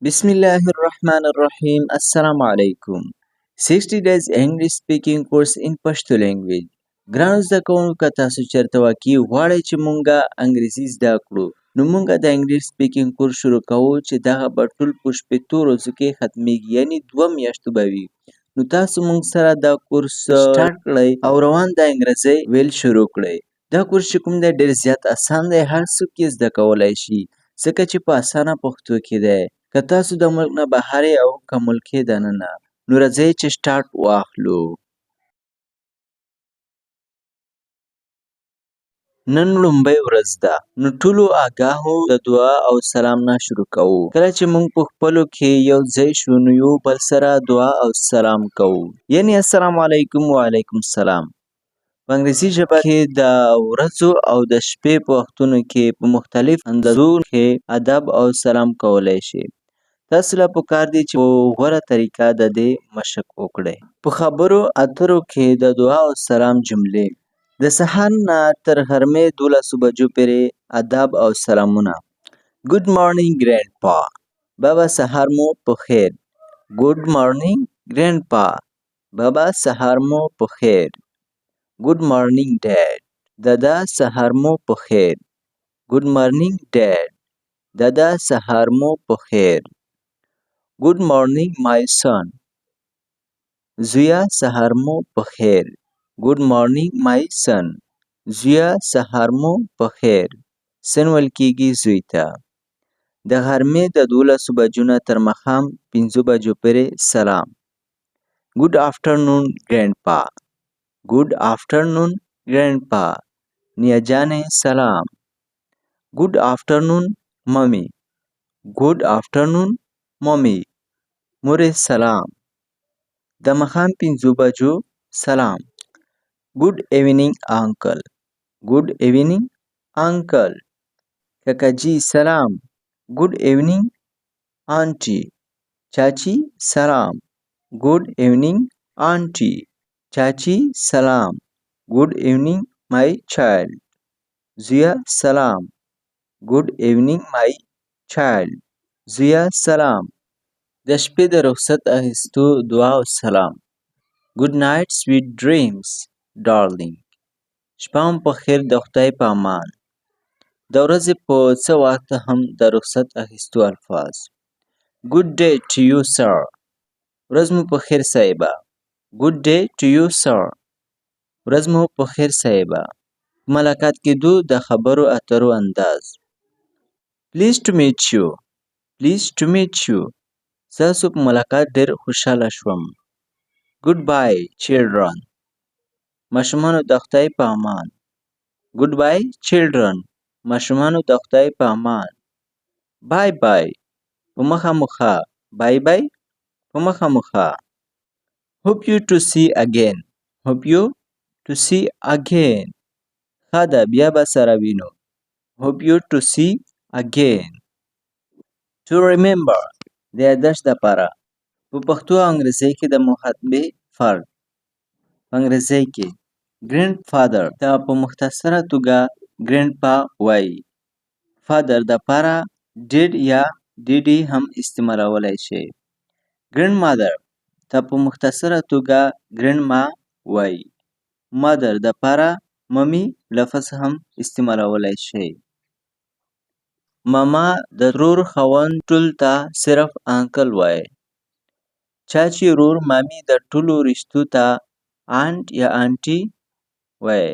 Bismillahirrahmanirrahim. Assalamu alaikum. 60 days English speaking course in Pashto language. ګرانو زده کوونکو که تاسو چېرته واقعي غواړئ چې مونږه انګریزي زده کړو نو مونږه د انګلیش سپیکینګ کورس شروع کوو چې دغه به ټول په شپېتو ورځو کې ختمیږي یعنې 2 میاشتو به وي. نو تاسو مونږ سره دا کورس سټارټ کړئ او روان د انګریزي ویل شروع کړئ. دا کورس چې کوم دی ډېر زیات اسان دی، هر څوک یې زده کولی شي ځکه چې په اسانه پښتو کې دی. که تاسو د ملک نه بهر یې او که ملک کې دننه نو راځئ چې سټارټ واخلو. نن لومړۍ ورځ ده نو ټولو آګاهو د دعا او سلام نه شروع کوو. کله چې موږ په خپلو کې یو ځای شو نو یو بل سره دعا او سلام کوو، یعنی السلام علیکم وعلیکم السلام. په انګریزي ژبه کې د ورځو او د شپې په وختونو کې په مختلف اندازو کې ادب او سلام کولی شي. تاسو له پکار دی چې په غوره طریقه د دې مشق وکړئ. په خبرو اترو کې د دعا او سلام جملې د سهار نه تر غرمې 12 بجو پورې ادب او سلامونه. ګډ مارنینګ ګرینډپا، بابا سهار مو په خیر. ګډ مارنینګ ګرینډپا، بابا سهار مو په خیر. ګډ مارنینګ ډیډ، دادا سهار مو په خیر. ګډ مارنینګ ډیډ، دادا سهار مو په خیر. Good morning my son. زویا سهار مو په خیر. Good morning my son. زویا سهار مو په خیر. سن ویل کیږي زوی ته. د غرمې د 12 بجو نه تر ماښام 5 بجو پورې سلام. Good afternoon grandpa. Good afternoon grandpa. نیا جانې سلام. Good afternoon mommy. Good afternoon mommy. مورې سلام. د ماښام 5 بجو سلام. ګډ ایونینګ انکل. ګډ ایونینګ انکل. کاکاجي سلام. ګډ ایونینګ آنټي. چاچی سلام. ګډ ایونینګ آنټي. چاچی سلام. ګډ ایونینګ مای چایلډ. زویا سلام. ګډ ایونینګ مای چایلډ. زویا سلام. د شپې د رخصت اخیستو دعا او سلام. ګډ نایټ سویټ ډریمز ډارلینګ. شپه مو په خیر، د خدای په امان. د ورځې په څه وخت هم د رخصت اخیستو الفاظ. ګډ ډے ټو یو سر. ورځ مو په خیر صاحبه. ګډ ډے ټو یو سر. ورځ مو په خیر صاحبه. ملاقات کېدو د خبرو اترو انداز. پلیز ټو میټ یو. پلیز ټو میټ یو. ستاسو په ملاقات ډېر خوشحاله شوم. ګډ بای چیلډرن. ماشومانو د خدای په امان. ګډ بای چیلډرن. ماشومانو د خدای په امان. بای بای. په مخه مخه. بای بای. په مخه مخه. hope you to see again. hope you to see again. ښه ده بیا به سره وینو. hope you to see again. to remember. د یادښت دپاره. په پښتو او انګریزي کې د مخاطبې فرق. په انګریزي کې ګرینډ فادر ته په مختصره توګه ګرینډ پا وایي. فادر دپاره ډیډ یا ډیډي هم استعمالولی شي. ګرینډ مادر ته په مختصره توګه ګرینډ ما وایي. مادر دپاره ممی لفظ هم استعمالولی شي. ماما د ترور خاوند ټول ته صرف انکل وایي. چاچی ورور مامی د ټولو رشتو ته آنټ یا آنټي وایي.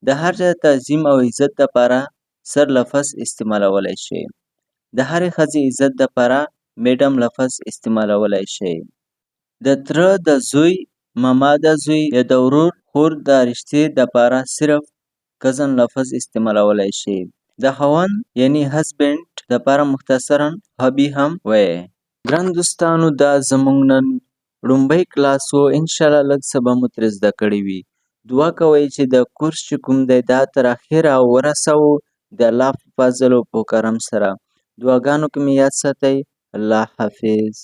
د هر چا تعظیم او عزت دپاره سر لفظ استعمالولی شي. د هرې ښځې عزت دپاره میډم لفظ استعمالولی شي. د تره د زوی، ماما د زوی یا د ورور خور د رشتې دپاره صرف کزن لفظ استعمالولی شي. د خاوند یعنی هسبنډ دپاره مختصراً هبي هم وایي. ګران دوستانو دا زموږ نن لومړی کلاس و. انشاءالله لږ څه به مو ترې زده کړي وي. دعا کوئ چې د کورس چې کوم دی دا تر اخره ورسوو د الله په فضل او په کرم سره. دعاګانو کې مې یاد ساتئ. الله حافظ.